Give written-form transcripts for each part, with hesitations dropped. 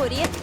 हो रही है।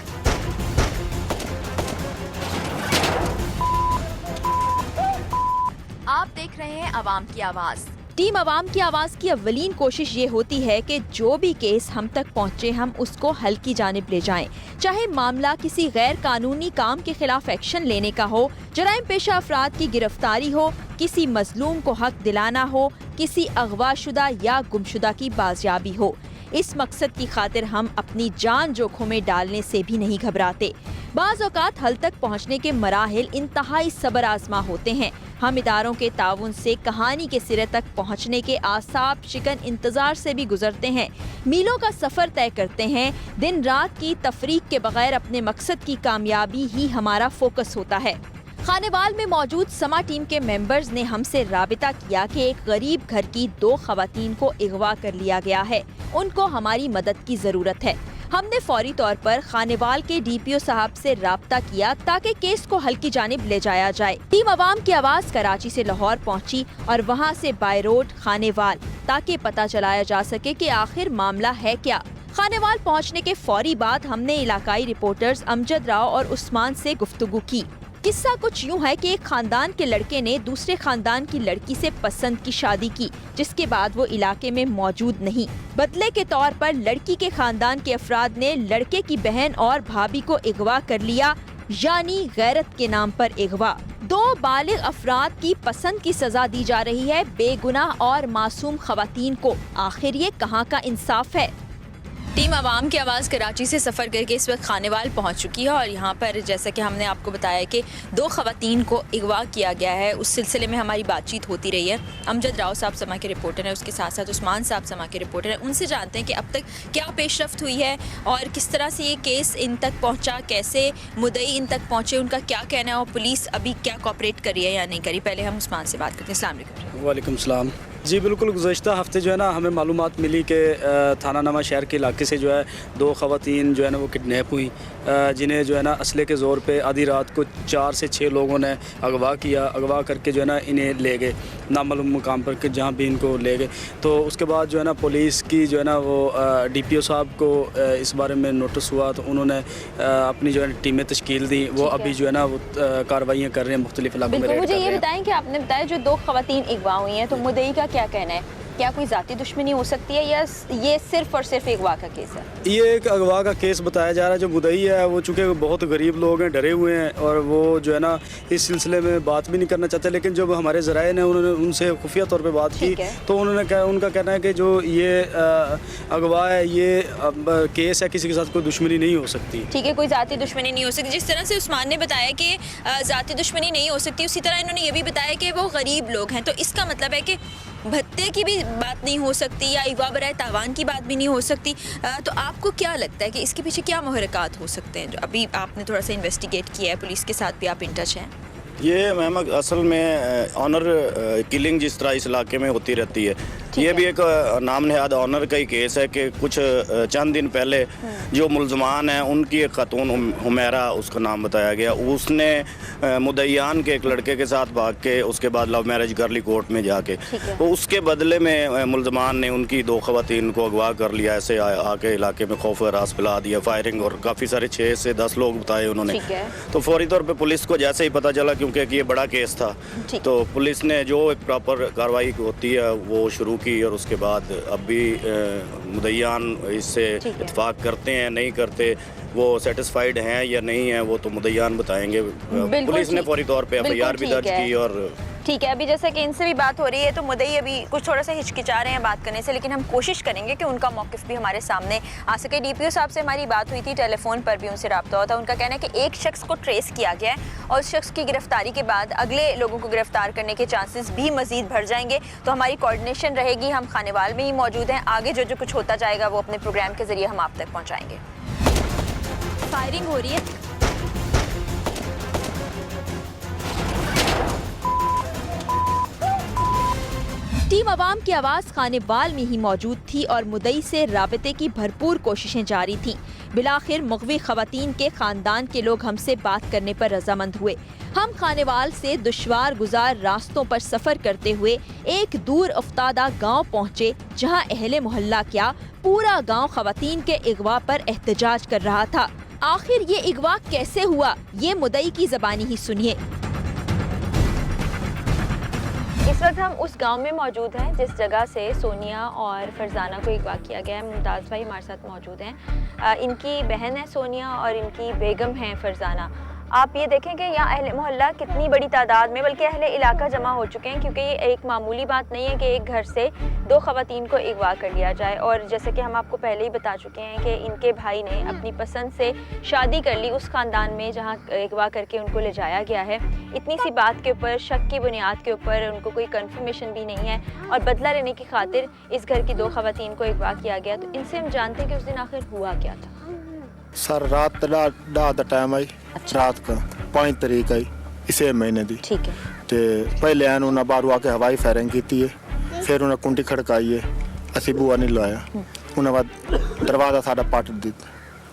आप देख रहे हैं अवाम की आवाज। टीम अवाम की आवाज की अव्वलीन कोशिश ये होती है कि जो भी केस हम तक पहुंचे हम उसको हल की जानिब ले जाएं। चाहे मामला किसी गैर कानूनी काम के खिलाफ एक्शन लेने का हो, जराइम पेशा अफराद की गिरफ्तारी हो, किसी मजलूम को हक दिलाना हो, किसी अगवाशुदा या गुमशुदा की बाजियाबी हो। इस मकसद की खातिर हम अपनी जान जोखों में डालने से भी नहीं घबराते। बाज़ औक़ात हल तक पहुँचने के मराहिल इंतहाई सब्र आज़मा होते हैं। हम इदारों के ताउन से कहानी के सिरे तक पहुँचने के आसाब शिकन इंतजार से भी गुजरते हैं। मीलों का सफ़र तय करते हैं। दिन रात की तफरीक के बगैर अपने मकसद की कामयाबी ही हमारा फोकस होता है। खानेवाल में मौजूद समा टीम के मेंबर्स ने हमसे राबिता किया कि एक गरीब घर की 2 खवातीन को अगवा कर लिया गया है। उनको हमारी मदद की जरूरत है। हमने फौरी तौर पर खानेवाल के DPO साहब से राब्ता किया ताकि केस को हल की जानिब ले जाया जाए। टीम अवाम की आवाज कराची से लाहौर पहुंची और वहां से बाय रोड खानेवाल ताकि पता चलाया जा सके कि आखिर मामला है क्या। खानेवाल पहुंचने के फौरी बाद हमने इलाकाई रिपोर्टर्स अमजद राव और उस्मान से गुफ्तगू की। किस्सा कुछ यूं है कि एक खानदान के लड़के ने दूसरे खानदान की लड़की से पसंद की शादी की, जिसके बाद वो इलाके में मौजूद नहीं। बदले के तौर पर लड़की के खानदान के अफराद ने लड़के की बहन और भाभी को अगवा कर लिया, यानी गैरत के नाम पर अगवा। 2 बालिग अफराद की पसंद की सजा दी जा रही है बेगुनाह और मासूम खवातीन को। आखिर ये कहाँ का इंसाफ है। टीम अवाम की आवाज़ कराची से सफ़र करके इस वक्त खानेवाल पहुंच चुकी है और यहाँ पर जैसा कि हमने आपको बताया कि 2 खवातीन को अगवा किया गया है। उस सिलसिले में हमारी बातचीत होती रही है। अमजद राव साहब समा के रिपोर्टर हैं, उसके साथ साथ उस्मान साहब समा के रिपोर्टर हैं। उनसे जानते हैं कि अब तक क्या पेशरफ्त हुई है और किस तरह से ये केस इन तक पहुँचा, कैसे मुद्दई इन तक पहुँचे, उनका क्या कहना है और पुलिस अभी क्या कोऑपरेट करी है या नहीं करी। पहले हम उस्मान से बात करते हैं। अस्सलाम वालेकुम। वालेकुम सलाम। जी बिल्कुल, गुज़श्ता हफ्ते जो है ना हमें मालूमात मिली कि थाना नमा शहर के इलाके से जो है 2 खवातीन जो है ना वो किडनैप हुई, जिन्हें जो है ना असले के ज़ोर पे आधी रात को 4 से 6 लोगों ने अगवा किया। अगवा करके जो है ना इन्हें ले गए नामालूम मुकाम पर, जहाँ भी इनको ले गए। तो उसके बाद जो है ना पुलिस की जो है ना वो DPO साहब को इस बारे में नोटिस हुआ, तो उन्होंने अपनी जो है टीमें तश्कील दी। वो अभी जो है ना वो कार्रवाइयाँ कर रहे हैं मुख्तलिफ इलाकों में। मुझे ये बताएं कि आपने बताया जो 2 खवातीन अगवा हुई हैं, तो मुद्दई का क्या कहना है? क्या कोई जाती दुश्मनी हो सकती है या ये सिर्फ और सिर्फ अगवा का केस है? ये एक अगवा का केस बताया जा रहा है। जो मुद्दई है वो चूँकि बहुत गरीब लोग हैं, डरे हुए हैं और वो जो है ना इस सिलसिले में बात भी नहीं करना चाहते। लेकिन जब हमारे ज़राए ने उन्होंने उनसे खुफिया तौर पे बात की तो उनका कहना है कि जो ये अगवा है ये केस है, किसी के साथ कोई दुश्मनी नहीं हो सकती। ठीक है, कोई जाती दुश्मनी नहीं हो सकती। जिस तरह से उस्मान ने बताया कि जाती दुश्मनी नहीं हो सकती, उसी तरह इन्होंने ये भी बताया कि वो गरीब लोग हैं। तो इसका मतलब है कि भत्ते की भी बात नहीं हो सकती या अगवा बराए तावान की बात भी नहीं हो सकती। तो आपको क्या लगता है कि इसके पीछे क्या मुहरकात हो सकते हैं? जो अभी आपने थोड़ा सा इन्वेस्टिगेट किया है, पुलिस के साथ भी आप इन टच हैं। ये मैम असल में ऑनर किलिंग जिस तरह इस इलाके में होती रहती है, ये भी एक नाम नहाद ऑनर का ही केस है कि कुछ चंद दिन पहले जो मुलजमान हैं उनकी एक खातून हुमैरा उसका नाम बताया गया, उसने मुद्दईयान के एक लड़के के साथ भाग के उसके बाद लव मैरिज कर ली कोर्ट में जाके। तो उसके बदले में मुलजमान ने उनकी 2 खवातीन को अगवा कर लिया। ऐसे आके इलाके में खौफ हरास फैला दिया, फायरिंग, और काफ़ी सारे 6 से 10 लोग बताए उन्होंने। तो फौरी तौर पर पुलिस को जैसे ही पता चला, क्योंकि ये बड़ा केस था, तो पुलिस ने जो एक प्रॉपर कार्रवाई होती है वो शुरू की। और उसके बाद अब भी मुद्दईयान इससे इत्तेफाक करते हैं नहीं करते, वो सेटिस्फाइड हैं या नहीं है, वो तो मुद्दईयान बताएंगे। पुलिस ने फौरी तौर पे FIR भी दर्ज की। और ठीक है, अभी जैसे कि इनसे भी बात हो रही है तो मुद्दई अभी कुछ थोड़ा सा हिचकिचा रहे हैं बात करने से, लेकिन हम कोशिश करेंगे कि उनका मौक़िफ़ भी हमारे सामने आ सके। DPO साहब से हमारी बात हुई थी, टेलीफोन पर भी उनसे रब्ता हुआ था। उनका कहना है कि एक शख्स को ट्रेस किया गया है और उस शख्स की गिरफ्तारी के बाद अगले लोगों को गिरफ्तार करने के चांसेस भी मज़ीद बढ़ जाएंगे। तो हमारी कोऑर्डिनेशन रहेगी, हम खानेवाल में ही मौजूद हैं। आगे जो कुछ होता जाएगा वो अपने प्रोग्राम के ज़रिए हम आप तक पहुँचाएँगे। फायरिंग हो रही है। टीम अवाम की आवाज़ खानेवाल में ही मौजूद थी और मुद्दई से राबते की भरपूर कोशिशें जारी थीं। बिलाखिर मुग़वी ख़वातीन के ख़ानदान के लोग हमसे बात करने पर रजामंद हुए। हम खानेवाल से दुश्वार गुजार रास्तों पर सफ़र करते हुए एक दूर अफ्तादा गाँव पहुँचे, जहाँ अहले मोहल्ला क्या पूरा गाँव ख़वातीन के अगवा पर एहतजाज कर रहा था। आखिर ये अगवा कैसे हुआ, ये मुद्दई की ज़बानी ही सुनिए। इस वक्त हम उस गांव में मौजूद हैं जिस जगह से सोनिया और फरजाना को अगवा किया गया है। मुमताज़ भाई हमारे साथ मौजूद हैं। इनकी बहन है सोनिया और इनकी बेगम है फरजाना। आप ये देखें कि यहाँ अहले मोहल्ला कितनी बड़ी तादाद में, बल्कि अहले इलाका जमा हो चुके हैं, क्योंकि ये एक मामूली बात नहीं है कि एक घर से 2 ख़वातीन को अगवा कर लिया जाए। और जैसे कि हम आपको पहले ही बता चुके हैं कि इनके भाई ने अपनी पसंद से शादी कर ली उस ख़ानदान में जहाँ अगवा करके उनको ले जाया गया है। इतनी सी बात के ऊपर, शक की बुनियाद के ऊपर उनको कोई कन्फर्मेशन भी नहीं है और बदला लेने की खातिर इस घर की 2 ख़वातीन को अगवा किया गया। तो इनसे हम जानते हैं कि उस दिन आखिर हुआ क्या था। सर रात ਦਾ ਟਾਈਮ ਆਈ ਰਾਤ का 5 तरीक आई इसे महीने दी ठीक है। ਤੇ ਪਹਿਲੇ ਆਨ ਉਹਨਾਂ ਬਾਹਰੋਂ ਆ ਕੇ ਹਵਾਈ ਫਾਇਰਿੰਗ ਕੀਤੀ ਹੈ। ਫਿਰ ਉਹਨਾਂ ਕੁੰਡੀ ਖੜਕਾਈ ਹੈ, ਅਸੀਂ ਬੂਆ ਨਹੀਂ ਲਾਇਆ। ਉਹਨਾਂ ਬਾਅਦ ਦਰਵਾਜ਼ਾ ਸਾਡਾ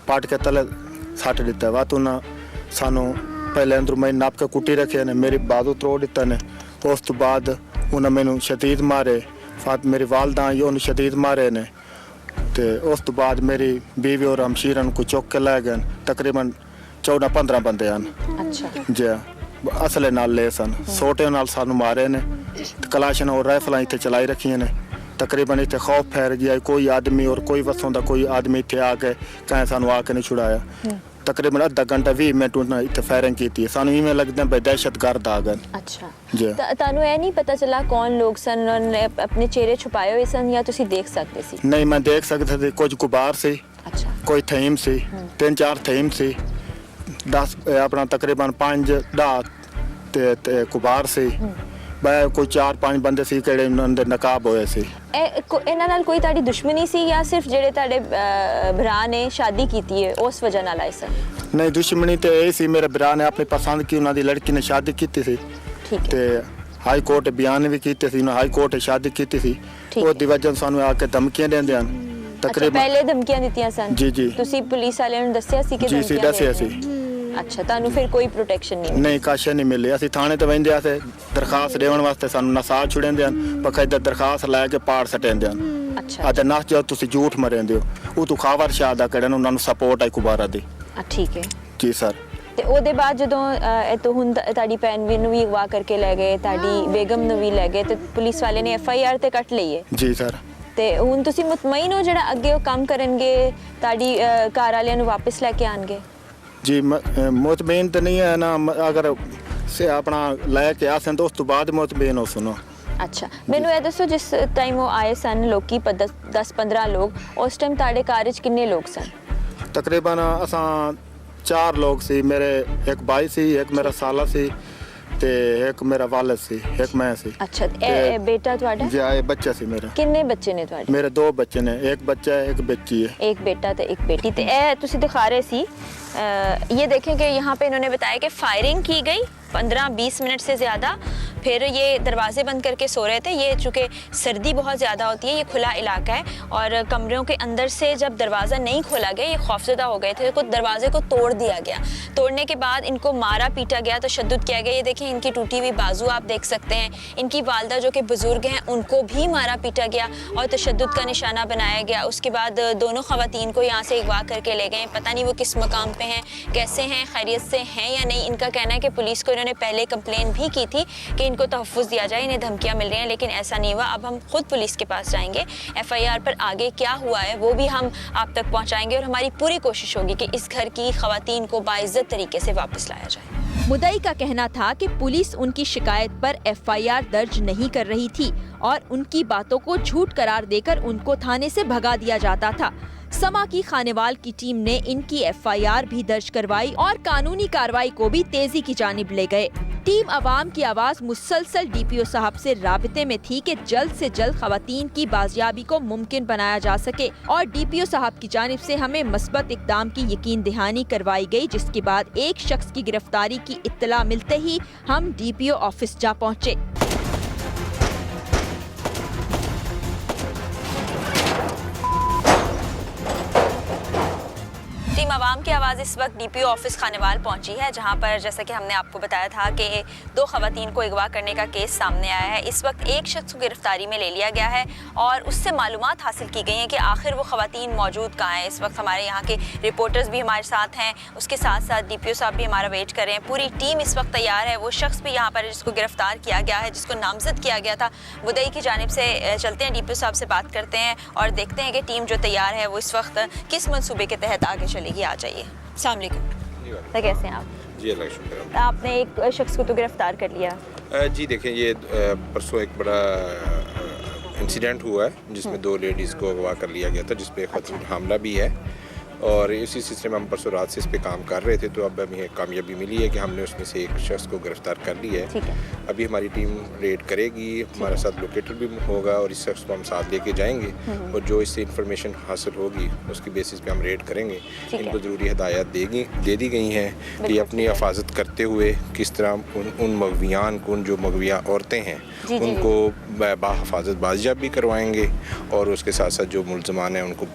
ਪੱਟ ਕੇ ਤਲੇ ਸੱਟ ਦਿੱਤਾ। ਬਾਅਦ ਉਹਨਾਂ ਸਾਨੂੰ ਪਹਿਲੇ ਅੰਦਰ ਮੈਂ ਨਾਪ ਕੇ ਕੁੱਟੀ ਰੱਖਿਆ ਨੇ, ਮੇਰੀ ਬਾਜ਼ੂ ਤੋੜ ਦਿੱਤਾ ਨੇ। ਉਸ ਤੋਂ ਬਾਅਦ ਉਹਨਾਂ ਮੈਨੂੰ ਸ਼ਦੀਦ ਮਾਰੇ। ਫਾਤ ਮੇਰੀ ਵਾਲਦਾ ਉਹਨੂੰ ਸ਼ਦੀਦ ਮਾਰੇ ਨੇ। ਤੇ ਉਸ ਤੋਂ ਬਾਅਦ ਮੇਰੀ ਬੀਵੀ ਔਰ ਹਮਸ਼ੀਰਾਂ ਨੂੰ ਚੁੱਕ ਕੇ ਲੈ ਗਏ। ਤਕਰੀਬਨ 14-15 ਬੰਦੇ ਹਨ। अच्छा ਜੀ ਅਸਲੇ ਨਾਲ ਲੈ ਸਨ, ਸੋਟੇ ਨਾਲ ਸਾਨੂੰ ਮਾਰੇ ਨੇ। ਕਲਾਸ਼ਨ ਔਰ ਰਾਈਫਲਾਂ ਇੱਥੇ ਚਲਾਈ ਰੱਖੀਆਂ ਨੇ। ਤਕਰੀਬਨ ਇੱਥੇ ਖੌਫ ਫੈਲ ਗਿਆ। ਕੋਈ ਆਦਮੀ ਔਰ ਕੋਈ ਵਸੋਂ ਦਾ ਕੋਈ ਆਦਮੀ ਇੱਥੇ ਆ ਕੇ ਕਹੇ ਸਾਨੂੰ ਆ ਕੇ ਨਹੀਂ ਛੁਡਾਇਆ। ਤਕਰੀਬਨ ਅੱਧਾ ਘੰਟਾ 20 ਮਿੰਟ ਉਹਨਾਂ ਇੱਥੇ ਫਾਇਰਿੰਗ ਕੀਤੀ ਹੈ। ਸਾਨੂੰ ਇਵੇਂ ਲੱਗਦਾ ਬਈ ਦਹਿਸ਼ਤਗਰਦ ਆ ਗਏ। अच्छा ਜੀ ਤੁਹਾਨੂੰ ਇਹ ਨਹੀਂ ਪਤਾ ਚੱਲਾ ਕੌਣ ਲੋਕ ਸਨ, ਉਹਨਾਂ ਨੇ ਆਪਣੇ ਚਿਹਰੇ ਛੁਪਾਏ ਹੋਏ ਸਨ ਜਾਂ ਤੁਸੀਂ ਦੇਖ ਸਕਦੇ ਸੀ? ਨਹੀਂ ਮੈਂ ਦੇਖ ਸਕਦਾ ਸੀ। ਕੁਝ ਗੁਬਾਰ ਸੀ, अच्छा ਕੋਈ ਥੀਮ ਸੀ, 3-4 ਥੀਮ ਸੀ। 10 ਆਪਣਾ ਤਕਰੀਬਨ 5-10 ਤੇ ਗੁਬਾਰ ਸੀ। ਬਈ ਕੋਈ 4-5 ਬੰਦੇ ਸੀ ਕਿਹੜੇ ਉਹਨਾਂ ਦੇ ਨਕਾਬ ਹੋਏ ਸੀ। ਇਹਨਾਂ ਨਾਲ ਕੋਈ ਤੁਹਾਡੀ ਦੁਸ਼ਮਣੀ ਸੀ ਜਾਂ ਸਿਰਫ ਜਿਹੜੇ ਤੁਹਾਡੇ ਭਰਾ ਨੇ ਸ਼ਾਦੀ ਕੀਤੀ ਹੈ ਉਸ ਵਜ੍ਹਾ ਨਾਲ ਆਏ ਸਨ? ਨਹੀਂ ਦੁਸ਼ਮਣੀ ਤੇ ਇਹ ਸੀ, ਮੇਰੇ ਭਰਾ ਨੇ ਆਪਣੀ ਪਸੰਦ ਕੀ ਉਹਨਾਂ ਦੀ ਲੜਕੀ ਨੇ ਸ਼ਾਦੀ ਕੀਤੀ ਸੀ। ਠੀਕ ਹੈ। ਤੇ ਹਾਈ ਕੋਰਟ ਬਿਆਨ ਵੀ ਕੀਤੇ ਸੀ। ਉਹਨਾਂ ਹਾਈ ਕੋਰਟ ਸ਼ਾਦੀ ਕੀਤੀ ਸੀ। ਠੀਕ ਉਹਦੀ ਵਜ੍ਹਾ ਸਾਨੂੰ ਆ ਕੇ ਧਮਕੀਆਂ ਦਿੰਦੇ ਹਨ। ਅੱਛਾ ਤਕਰੀਬਨ ਪਹਿਲੇ ਧਮਕੀਆਂ ਦਿੱਤੀਆਂ ਸਨ? ਜੀ ਜੀ ਤੁਸੀਂ ਪੁਲਿਸ ਵਾਲਿਆਂ ਨੂੰ ਦੱਸਿਆ ਸੀ ਕਿ ਜੀ ਸੀ ਧਮਕੀਆਂ ਦੱਸਿਆ ਦੇ ਰਹੇ ਸੀ। ਨੇ? ਅੱਛਾ ਤੁਹਾਨੂੰ ਫਿਰ ਕੋਈ ਪ੍ਰੋਟੈਕਸ਼ਨ ਨਹੀਂ? ਨਹੀਂ ਕਾਸ਼ਾ ਨਹੀਂ ਮਿਲੇ। ਅਸੀਂ ਥਾਣੇ ਤੇ ਵੰਦੇ ਆ ਤੇ ਦਰਖਾਸਤ ਦੇਣ ਵਾਸਤੇ ਸਾਨੂੰ ਨਸਾ ਛੁੜੇਂਦੇ ਹਨ। ਬਕਾਇਦਾ ਦਰਖਾਸਤ ਲੈ ਕੇ ਪਾੜ ਸਟੇਂਦੇ ਹਨ। ਅੱਛਾ ਅਤੇ ਨਸ ਜੋ ਤੁਸੀਂ ਝੂਠ ਮਰੇਂਦੇ ਹੋ ਉਹ ਤੋਂ ਖਾਵਰ ਸ਼ਾਹ ਦਾ ਕਿਹੜਾ ਉਹਨਾਂ ਨੂੰ ਸਪੋਰਟ ਹੈ ਕੁਬਾਰਾ ਦੀ। ਠੀਕ ਹੈ। ਜੀ ਸਰ। ਤੇ ਉਹਦੇ ਬਾਅਦ ਜਦੋਂ ਇਹ ਤੋਂ ਹੁਣ ਤੁਹਾਡੀ ਭੈਣ ਵੀ ਨੂੰ ਵੀ ਅਗਵਾ ਕਰਕੇ ਲੈ ਗਏ, ਤੁਹਾਡੀ ਬੇਗਮ ਨੂੰ ਵੀ ਲੈ ਗਏ, ਤੇ ਪੁਲਿਸ ਵਾਲੇ ਨੇ FIR ਤੇ ਕੱਟ ਲਈ ਹੈ। ਜੀ ਸਰ। ਤੇ ਹੁਣ ਤੁਸੀਂ ਮੁਤਮਈਨ ਹੋ ਜਿਹੜਾ ਅੱਗੇ ਉਹ ਕੰਮ ਕਰਨਗੇ, ਤੁਹਾਡੀ ਘਰ ਵਾਲਿਆਂ ਨੂੰ ਵਾਪਸ ਲੈ ਕੇ ਆਣਗੇ? ਜੀ ਮੁਤਮਈਨ ਤਾਂ ਨਹੀਂ ਹੈ ਨਾ। ਅਗਰ ਸੇ ਆਪਣਾ ਲੈ ਕੇ ਆਸਨ ਤਾਂ ਉਸ ਤੋਂ ਬਾਅਦ ਮੁਤਮਈਨ ਹੋ ਸੁਣੋ। ਅੱਛਾ ਮੈਨੂੰ ਇਹ ਦੱਸੋ ਜਿਸ ਟਾਈਮ ਉਹ ਆਏ ਸਨ ਲੋਕੀ 10-15 ਲੋਕ, ਉਸ ਟਾਈਮ ਤੁਹਾਡੇ ਘਰ 'ਚ ਕਿੰਨੇ ਲੋਕ ਸਨ? ਤਕਰੀਬਨ ਅਸਾਂ 4 ਲੋਕ ਸੀ। ਮੇਰੇ ਇੱਕ ਭਾਈ ਸੀ, ਇੱਕ ਮੇਰਾ ਸਾਲਾ ਸੀ ਤੇ ਇੱਕ ਮੇਰਾ ਵਾਲਦ ਸੀ, ਇੱਕ ਮੈਂ ਸੀ। ਅੱਛਾ ਇਹ ਬੇਟਾ ਤੁਹਾਡਾ? ਜੀ ਇਹ ਬੱਚਾ ਸੀ ਮੇਰਾ। ਕਿੰਨੇ ਬੱਚੇ ਨੇ ਤੁਹਾਡੇ? मेरे 2 बच्चे ने, एक बच्चा है एक बच्ची है। एक बेटा तो एक बेटी। तो ए तुसी दिखा रहे सी ये देखें कि यहाँ पे इन्होंने बताया कि फायरिंग की गई 15-20 मिनट से ज़्यादा। फिर ये दरवाजे बंद करके सो रहे थे। ये चूँकि सर्दी बहुत ज़्यादा होती है, ये खुला इलाका है और कमरों के अंदर से जब दरवाज़ा नहीं खोला गया ये खौफजदा हो गए थे। तो दरवाजे को तोड़ दिया गया। तोड़ने के बाद इनको मारा पीटा गया, तशद्दुद किया गया। ये देखें इनकी टूटी हुई बाजू आप देख सकते हैं। इनकी वालदा जो कि बुज़ुर्ग हैं उनको भी मारा पीटा गया और तशद्दुद का निशाना बनाया गया। उसके बाद दोनों ख़वातीन को यहाँ से अगवा करके ले गए। पता नहीं वो किस मकाम पे हैं, कैसे हैं, खैरियत से हैं या नहीं। इनका कहना है कि पुलिस को इन्होंने पहले कंप्लेन भी की थी कि इनको तहफ़्फ़ुज़ दिया जाए, इन्हें धमकियाँ मिल रही हैं, लेकिन ऐसा नहीं हुआ। अब हम खुद पुलिस के पास जाएंगे, FIR पर आगे क्या हुआ है वो भी हम आप तक पहुँचाएंगे और हमारी पूरी कोशिश होगी कि इस घर की ख़वातीन को बाइज़्ज़त तरीके से वापस लाया जाए। मुद्दई का कहना था कि पुलिस उनकी शिकायत पर FIR दर्ज नहीं कर रही थी और उनकी बातों को झूठ करार देकर उनको थाने से भगा दिया जाता था। समा की खानेवाल की टीम ने इनकी FIR भी दर्ज करवाई और कानूनी कार्रवाई को भी तेजी की जानिब ले गए। टीम अवाम की आवाज़ मुसलसल DPO साहब से राबते में थी कि जल्द से जल्द खवातीन की बाजियाबी को मुमकिन बनाया जा सके और DPO साहब की जानिब से हमें मस्बत इक़दाम की यकीन दहानी करवाई गई, जिसके बाद एक शख्स की गिरफ्तारी की इत्तला मिलते ही हम DPO ऑफिस जा पहुँचे। टीम आवाम की आवाज़ इस वक्त DPO ऑफिस खानेवाल पहुंची है, जहां पर जैसा कि हमने आपको बताया था कि 2 ख़वातीन को अगवा करने का केस सामने आया है। इस वक्त एक शख्स को गिरफ्तारी में ले लिया गया है और उससे मालूमात हासिल की गई हैं कि आखिर वो ख़वातीन मौजूद कहाँ हैं। इस वक्त हमारे यहाँ के रिपोर्टर्स भी हमारे साथ हैं, उसके साथ साथ DPO साहब भी हमारा वेट कर रहे हैं। पूरी टीम इस वक्त तैयार है। वो शख्स भी यहाँ पर है जिसको गिरफ्तार किया गया है, जिसको नामजद किया गया था, मुद्दई की जानिब से चलते हैं, DPO साहब से बात करते हैं और देखते हैं कि टीम जो तैयार है वो इस वक्त किस मंसूबे के तहत आगे चलेगी। आ जाइए। अस्सलाम वालेकुम। तो कैसे हैं आप? जी अल्लाह का शुक्र है। आपने एक शख्स को तो गिरफ्तार कर लिया। जी देखें, ये परसों एक बड़ा इंसिडेंट हुआ है जिसमें 2 लेडीज़ को अगवा कर लिया गया था, जिस पे ख़तून हामला भी है और इसी सिलसिले में हम परसों रात से इस पे काम कर रहे थे। तो अब हमें कामयाबी मिली है कि हमने उसमें से एक शख्स को गिरफ्तार कर लिया है। ठीक है। अभी हमारी टीम रेड करेगी, हमारे साथ लोकेटर भी होगा और इस शख्स को हम साथ लेके जाएंगे और जो इससे इंफॉर्मेशन हासिल होगी उसकी बेसिस पे हम रेड करेंगे। इनको ज़रूरी हिदायत दे दी गई हैं कि अपनी हिफाजत करते हुए किस तरह उन मगवियान को, जो मगविया औरतें हैं उनको बाहिफाजत बाजियाब भी करवाएंगे और उसके साथ साथ जो मुल्ज़मान हैं उनको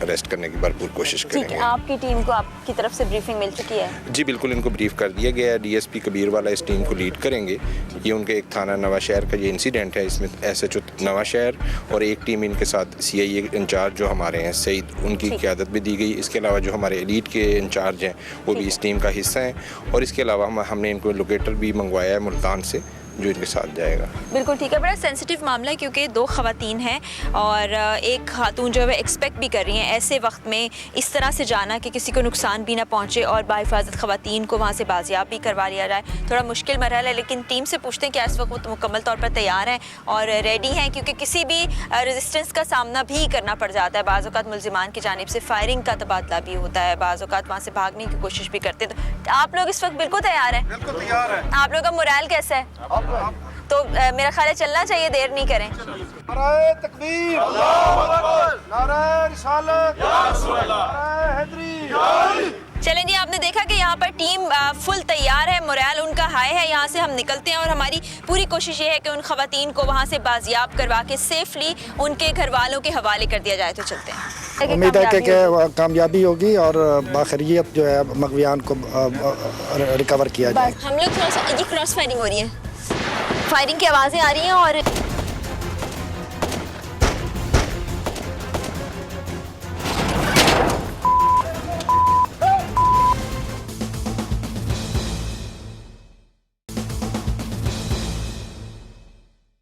अरेस्ट करने की भरपूर कोशिश करेंगे। आपकी टीम को आपकी तरफ से ब्रीफिंग मिल चुकी है? जी बिल्कुल, इनको ब्रीफ कर दिया गया है। DSP कबीर वाला इस टीम को लीड करेंगे। ये उनके एक थाना नवा शहर का ये इंसिडेंट है, इसमें SHO नवा शहर और एक टीम इनके साथ CIA इंचार्ज जो हमारे हैं सईद, उनकी क़यादत भी दी गई। इसके अलावा जो हमारे एलीट के इंचार्ज हैं वो भी इस टीम का हिस्सा हैं और इसके अलावा हमने इनको लोकेटर भी मंगवाया है मुल्तान से, जो इनके साथ जाएगा। बिल्कुल ठीक है। बड़ा सेंसिटिव मामला है क्योंकि 2 ख़वातीन हैं और एक खातून जो है एक्सपेक्ट भी कर रही हैं ऐसे वक्त में इस तरह से जाना कि किसी को नुकसान भी ना पहुंचे और बाहिफाजत ख़वातीन को वहाँ से बाजियाब भी करवा लिया जाए, थोड़ा मुश्किल मरहला है। लेकिन टीम से पूछते हैं कि इस वक्त वो मुकम्मल तौर पर तैयार हैं और रेडी हैं, क्योंकि किसी भी रेजिस्टेंस का सामना भी करना पड़ जाता है। बाज़ औक़ात मुल्ज़िमान की जानिब से फायरिंग का तबादला भी होता है, बाज़ औक़ात वहाँ से भागने की कोशिश भी करते हैं। तो आप लोग इस वक्त बिल्कुल तैयार हैं? बिल्कुल तैयार है। आप लोग का मोराल कैसा है? तो मेरा ख्याल है चलना चाहिए, देर नहीं करें। नारे तकबीर, अल्लाहु अकबर, नारे रिसालत, या रसूल अल्लाह, नारे हैदरी। चलें जी, आपने देखा कि यहाँ पर टीम फुल तैयार है, मोराल उनका हाई है। यहाँ से हम निकलते हैं और हमारी पूरी कोशिश ये है कि उन ख़वातीन को वहाँ से बाजियाब करवा के सेफली उनके घर वालों के हवाले कर दिया जाए। तो चलते हैं। उम्मीद है कि कामयाबी होगी और बाखैरियत जो है मगवियान को रिकवर किया जाए। हम लोग क्रॉस फायरिंग हो रही है, फायरिंग की आवाज़ें आ रही हैं और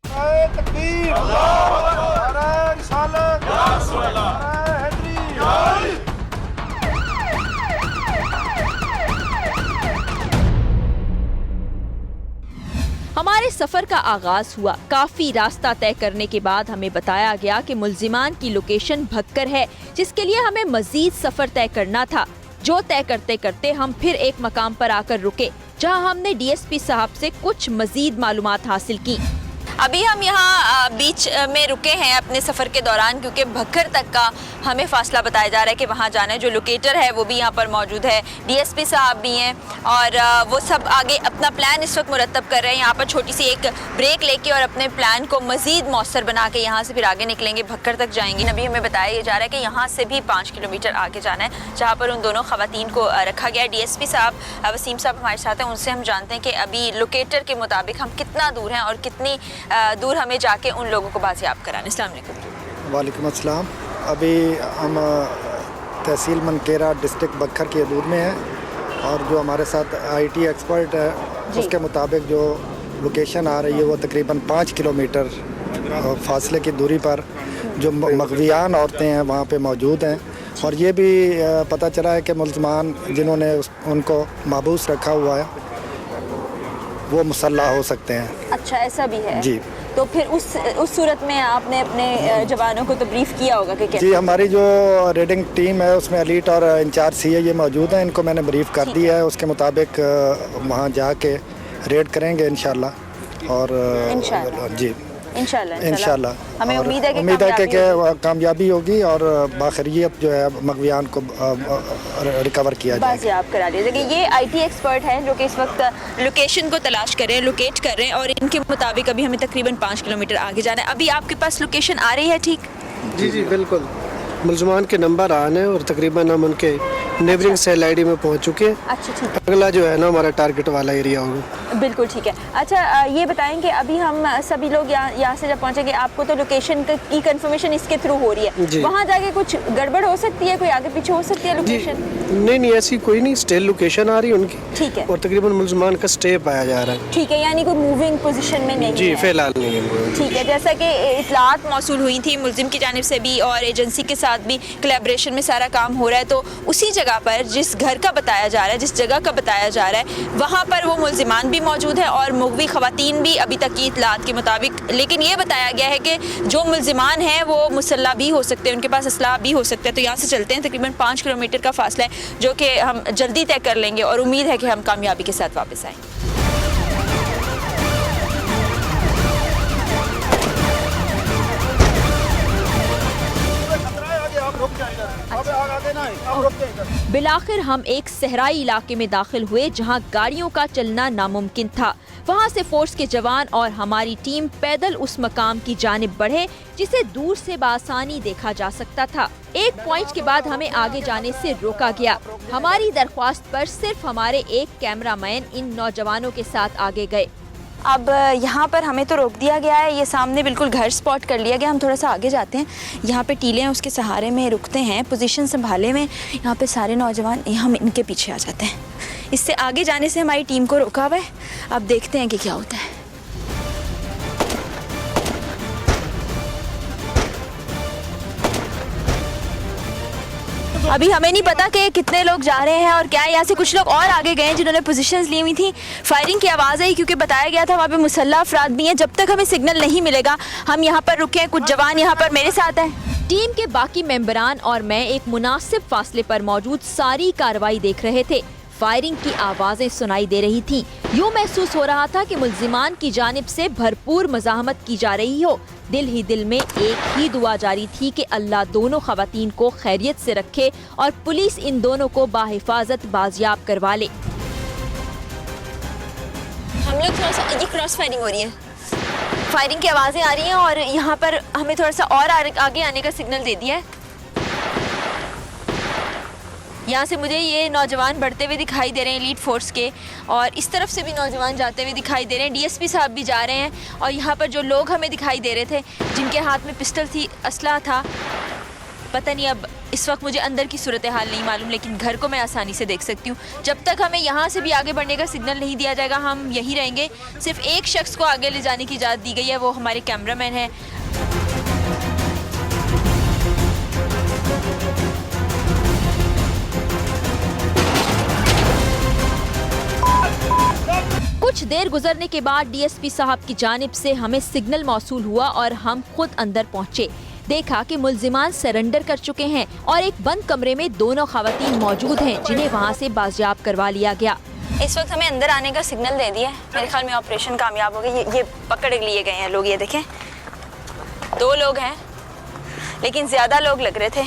नारे तकबीर, अल्लाहु अकबर, नारे रिसालत, या रसूल अल्लाह, नारे हैदरी। हमारे सफ़र का आगाज़ हुआ। काफ़ी रास्ता तय करने के बाद हमें बताया गया कि मुल्ज़िमान की लोकेशन भक्कर है, जिसके लिए हमें मज़ीद सफ़र तय करना था। जो तय करते करते हम फिर एक मकाम पर आकर रुके, जहां हमने DSP साहब से कुछ मज़ीद मालूमात हासिल की। अभी हम यहाँ बीच में रुके हैं अपने सफ़र के दौरान, क्योंकि भक्कर तक का हमें फ़ासला बताया जा रहा है कि वहाँ जाना है। जो लोकेटर है वो भी यहाँ पर मौजूद है, DSP साहब भी हैं और वो सब आगे अपना प्लान इस वक्त मुरतब कर रहे हैं। यहाँ पर छोटी सी एक ब्रेक लेके और अपने प्लान को मज़ीद मौसर बना के यहाँ से फिर आगे निकलेंगे, भक्कर तक जाएंगे। अभी हमें बताया जा रहा है कि यहाँ से भी 5 किलोमीटर आगे जाना है, जहाँ पर उन दोनों ख़वातीन को रखा गया है। DSP साहब वसीम साहब हमारे साथ हैं, उनसे हम जानते हैं कि अभी लोकेटर के मुताबिक हम कितना दूर हैं और कितनी दूर हमें जाके उन लोगों को बाजियाब कराना। अस्सलाम वालेकुम। वालेकुम अस्सलाम। अभी हम तहसील मनकेरा डिस्ट्रिक्ट बक्खर की हदूद में हैं और जो हमारे साथ IT एक्सपर्ट है उसके मुताबिक जो लोकेशन आ रही है वो तकरीबन 5 किलोमीटर फासले की दूरी पर जो मगवियान औरतें हैं वहाँ पे मौजूद हैं। और ये भी पता चला है कि मुल्ज़मान जिन्होंने उनको महबूस रखा हुआ है वो मुसल्लह हो सकते हैं। अच्छा, ऐसा भी है जी। तो फिर उस सूरत में आपने अपने जवानों को तो ब्रीफ किया होगा कि क्या? जी, हमारी जो रेडिंग टीम है उसमें एलीट और इंचार्ज CA मौजूद हैं, इनको मैंने ब्रीफ कर दिया है। उसके मुताबिक वहाँ जाके रेड करेंगे इंशाल्लाह। और जी इंशाल्लाह हमें उम्मीद है कि कामयाबी होगी और बाखैरियत जो है मगवियान को रिकवर किया जाए, बाजियाब करा दिया जाए। ये IT एक्सपर्ट हैं जो कि इस वक्त लोकेशन को तलाश कर रहे हैं, लोकेट कर रहे हैं और इनके मुताबिक अभी हमें तकरीबन 5 किलोमीटर आगे जाना है। अभी आपके पास लोकेशन आ रही है? ठीक जी बिल्कुल, मुल्ज़मान के नंबर आने और तकरीबन हम उनके नेबरिंग सेल आईडी में पहुंच चुके हैं। अच्छा ठीक है, अगला जो है ना हमारा टारगेट वाला एरिया होगा। बिल्कुल ठीक है। अच्छा ये बताएं कि अभी हम सभी लोग यहाँ से जब पहुँचेंगे, आपको तो लोकेशन की कंफर्मेशन इसके थ्रू हो रही है, जी। वहाँ जाके कुछ गड़बड़ हो सकती है, कोई आगे पीछे हो सकती है जी लोकेशन? नहीं ऐसी कोई नहीं, स्टिल लोकेशन आ रही है उनकी, ठीक है और तकरीबन मुलजमान का स्टे पाया जा रहा है। ठीक है, यानी कोई मूविंग पोजीशन में नहीं जी है। फिलहाल नहीं है। ठीक है, जैसा कि इतलात मौसूल हुई थी मुल्जिम की जानिब से भी और एजेंसी के साथ भी कोलैबोरेशन में सारा काम हो रहा है, तो उसी जगह पर जिस घर का बताया जा रहा है, जिस जगह का बताया जा रहा है, वहाँ पर वो मुल्जिमान भी मौजूद है और मुगवी ख़वातीन भी अभी तक की इतलात के मुताबिक। लेकिन ये बताया गया है कि जो मुल्जिमान हैं वो मुसल्ला भी हो सकते हैं, उनके पास असलाह भी हो सकता है। तो यहाँ से चलते हैं, तकरीबन 5 किलोमीटर का फासला है जो कि हम जल्दी तय कर लेंगे और उम्मीद है कि हम कामयाबी के साथ वापस आएँ। बिलाखिर हम एक सहराई इलाके में दाखिल हुए जहां गाड़ियों का चलना नामुमकिन था। वहां से फोर्स के जवान और हमारी टीम पैदल उस मकाम की जानिब बढ़े जिसे दूर से बासानी देखा जा सकता था। एक पॉइंट के बाद हमें आगे जाने से रोका गया। हमारी दरख्वास्त पर सिर्फ हमारे एक कैमरामैन इन नौजवानों के साथ आगे गए। अब यहाँ पर हमें तो रोक दिया गया है, ये सामने बिल्कुल घर स्पॉट कर लिया गया। हम थोड़ा सा आगे जाते हैं, यहाँ पे टीले हैं उसके सहारे में रुकते हैं, पोजीशन संभाले में। यहाँ पे सारे नौजवान, हम इनके पीछे आ जाते हैं। इससे आगे जाने से हमारी टीम को रोका हुआ है, अब देखते हैं कि क्या होता है। अभी हमें नहीं पता कि कितने लोग जा रहे हैं और क्या है। यहाँ से कुछ लोग और आगे गए हैं जिन्होंने पोजीशंस ली हुई थी। फायरिंग की आवाज़ आई क्योंकि बताया गया था वहाँ पे मुसल्ला अफराद भी हैं। जब तक हमें सिग्नल नहीं मिलेगा हम यहाँ पर रुके हैं। कुछ जवान यहाँ पर मेरे साथ हैं। टीम के बाकी मेंबरान और मैं एक मुनासिब फासले पर मौजूद सारी कार्रवाई देख रहे थे। फायरिंग की आवाज़ें सुनाई दे रही थीं। यूँ महसूस हो रहा था कि मुल्जिमान की जानिब से भरपूर मज़ाहमत की जा रही हो। दिल ही दिल में एक ही दुआ जारी थी कि अल्लाह दोनों ख़वातीन को खैरियत से रखे और पुलिस इन दोनों को बाहिफाजत बाजियाब करवा ले। हम लोग थोड़ा सा, ये क्रॉस फायरिंग हो रही है, फायरिंग की आवाज़ें आ रही हैं और यहाँ पर हमें थोड़ा सा और आगे आने का सिग्नल दे दिया है। यहाँ से मुझे ये नौजवान बढ़ते हुए दिखाई दे रहे हैं एलीट फोर्स के, और इस तरफ से भी नौजवान जाते हुए दिखाई दे रहे हैं। डीएसपी साहब भी जा रहे हैं और यहाँ पर जो लोग हमें दिखाई दे रहे थे जिनके हाथ में पिस्टल थी, असला था, पता नहीं अब इस वक्त मुझे अंदर की सूरत हाल नहीं मालूम, लेकिन घर को मैं आसानी से देख सकती हूँ। जब तक हमें यहाँ से भी आगे बढ़ने का सिग्नल नहीं दिया जाएगा हम यहीं रहेंगे। सिर्फ एक शख्स को आगे ले जाने की इजाज़त दी गई है, वो हमारे कैमरामैन हैं। कुछ देर गुजरने के बाद डीएसपी साहब की जानिब से हमें सिग्नल मौसूल हुआ और हम खुद अंदर पहुंचे। देखा कि मुल्जिमान सरेंडर कर चुके हैं और एक बंद कमरे में दोनों खवातीन मौजूद हैं जिन्हें वहां से बाजियाब करवा लिया गया। इस वक्त हमें अंदर आने का सिग्नल दे दिया है। मेरे ख्याल में ऑपरेशन कामयाब हो गया। ये पकड़ लिए गए हैं लोग, ये देखें 2 लोग हैं लेकिन ज्यादा लोग लग रहे थे।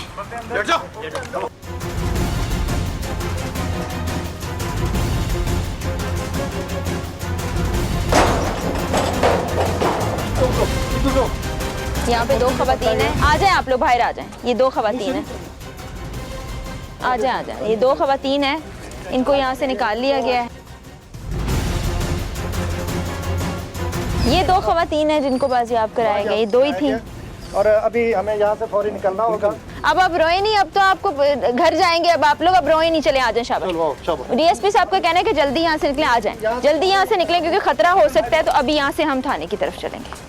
यहाँ पे 2 खवातीन हैं। आ जाएं आप लोग, बाहर आ जाएं। ये 2 खवातीन हैं, आ जाएं। ये 2 खवातीन हैं, इनको यहाँ से निकाल लिया गया है। ये 2 खवातीन हैं जिनको बाजियाब कराया गया। ये 2 ही थी और अभी हमें यहाँ से फौरी निकलना होगा। अब आप रोए नहीं, अब तो आपको घर जाएंगे। अब आप लोग अब रोए नहीं, चले आ जाएं। शाबाश। डीएसपी साहब का कहना है कि जल्दी यहाँ से निकलें, आ जाएं, जल्दी यहाँ से निकलें क्योंकि खतरा हो सकता है। तो अभी यहाँ से हम थाने की तरफ चलेंगे।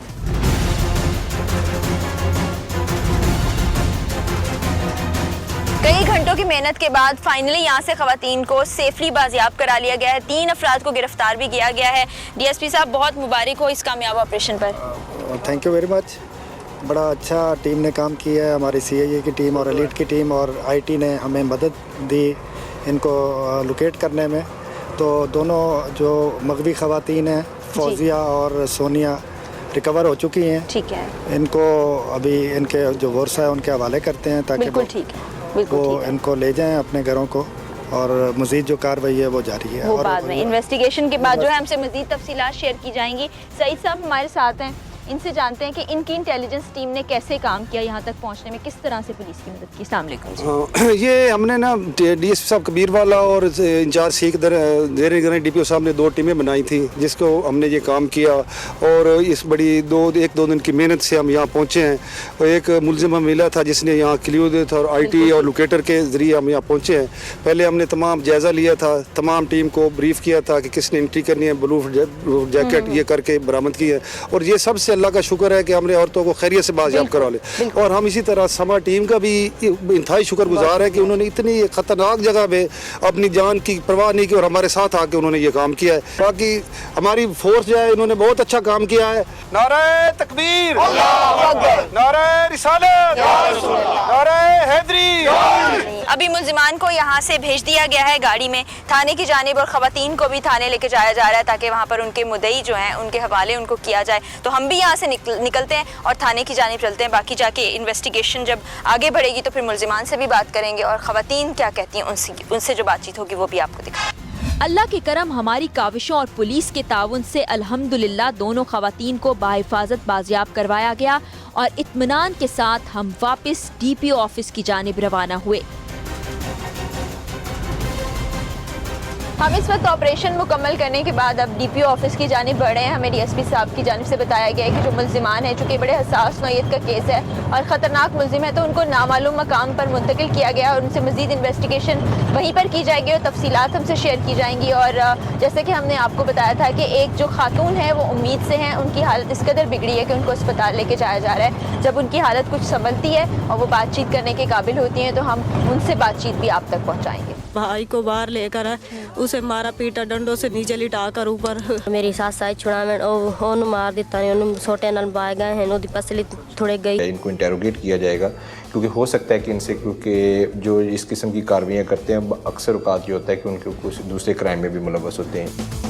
कई घंटों की मेहनत के बाद फाइनली यहाँ से खवातीन को सेफली बाजियाब करा लिया गया है। 3 अफराद को गिरफ्तार भी किया गया है। डीएसपी साहब बहुत मुबारक हो इस कामयाब ऑपरेशन पर। Thank you very much. बड़ा अच्छा टीम ने काम किया है, हमारी सीआईए की टीम और एलीट की टीम और आईटी ने हमें मदद दी इनको लोकेट करने में। तो दोनों जो मगवी खवातीन हैं, फौजिया और सोनिया, रिकवर हो चुकी हैं। ठीक है, इनको अभी इनके जो वर्सा है उनके हवाले करते हैं ताकि वो इनको ले जाएं अपने घरों को, और मज़ीद जो कार्रवाई है वो जारी है। वो बाद में इन्वेस्टिगेशन के बाद जो है हमसे मज़ीद तफसीलात शेयर की जाएंगी। सईद साहब हमारे साथ हैं। इनसे जानते हैं कि इनकी इंटेलिजेंस टीम ने कैसे काम किया, यहाँ तक पहुँचने में किस तरह से पुलिस की मदद की। अस्सलाम वालेकुम जी। हाँ, ये हमने ना डीएसपी साहब कबीर वाला और इंचार्ज सीख देर डीपीओ साहब ने 2 टीमें बनाई थी, जिसको हमने ये काम किया और इस बड़ी 1-2 दिन की मेहनत से हम यहाँ पहुँचे हैं। और एक मुलजिम मिला था जिसने यहाँ क्ल्यू दिया था और आईटी और लोकेटर के ज़रिए हम यहाँ पहुँचे हैं। पहले हमने तमाम जायज़ा लिया था, तमाम टीम को ब्रीफ किया था कि किसने एंट्री करनी है, ब्लू जैकेट ये करके बरामद की है। और ये सबसे अल्लाह का शुक्र है कि हमने औरतों को खैरियत से बाजियाब करा ले। और हम इसी तरह समा टीम का भी इंतहाई शुक्रगुजार है कि उन्होंने इतनी खतरनाक जगह पे अपनी जान की परवाह नहीं की और हमारे साथ आके उन्होंने ये काम किया है। बाकी हमारी फोर्स जो है इन्होंने बहुत अच्छा काम किया है। नारे तकबीर, नारे रिसालत, नारे हैदरी। अभी मुल्जिमान को यहाँ से भेज दिया गया है गाड़ी में थाने की जानिब और ख़वातीन को भी थाने लेके जाया जा रहा है ताकि वहाँ पर उनके मुद्दई जो हैं उनके हवाले उनको किया जाए। तो हम भी यहाँ से निकलते हैं और थाने की जानिब चलते हैं। बाकी जाके इन्वेस्टिगेशन जब आगे बढ़ेगी तो फिर मुल्जिमान से भी बात करेंगे और ख़वातीन क्या कहती हैं उनसे जो बातचीत होगी वो भी आपको दिखाएंगे। अल्लाह के करम हमारी काविशों और पुलिस के ताउन से अल्हम्दुलिल्लाह दोनों ख़वातीन को बाहिफाजत बाजियाब करवाया गया और इत्मीनान के साथ हम वापस डीपीओ ऑफिस की जानिब रवाना हुए। हम इस वक्त ऑपरेशन मुकम्मल करने के बाद अब डीपीओ ऑफिस की जानिब बढ़े हैं। हमें डीएसपी साहब की जानिब से बताया गया है कि जो मुल्जिमान है, चूँकि बड़े हसास नौयत का केस है और ख़तरनाक मुल्जिम है, तो उनको नामालूम मकाम पर मुंतकिल किया गया और उनसे मज़ीद इन्वेस्टिगेशन वहीं पर की जाएगी और तफसीलात हमसे शेयर की जाएंगी। और जैसे कि हमने आपको बताया था कि एक जो खातून है वो उम्मीद से हैं, उनकी हालत इस कदर बिगड़ी है कि उनको अस्पताल लेके जाया जा रहा है। जब उनकी हालत कुछ संभलती है और वो बातचीत करने के काबिल होती हैं तो हम उनसे बातचीत भी आप तक पहुँचाएँगे। भाई को बाहर लेकर आए, उसे मारा पीटा, डंडों से नीचे लिटाकर ऊपर। मेरी सास आई छुड़ा में ओन मार दिता नहीं, उन्होंने छोटे नल पाए गए हैं, नदी पसली थोड़े गई। इनको इंटेरोगेट किया जाएगा क्योंकि हो सकता है कि इनसे, क्योंकि जो इस किस्म की कार्रवाइयाँ करते हैं अक्सर औकात ये होता है कि उनके कुछ दूसरे क्राइम में भी मुलव्वस होते हैं।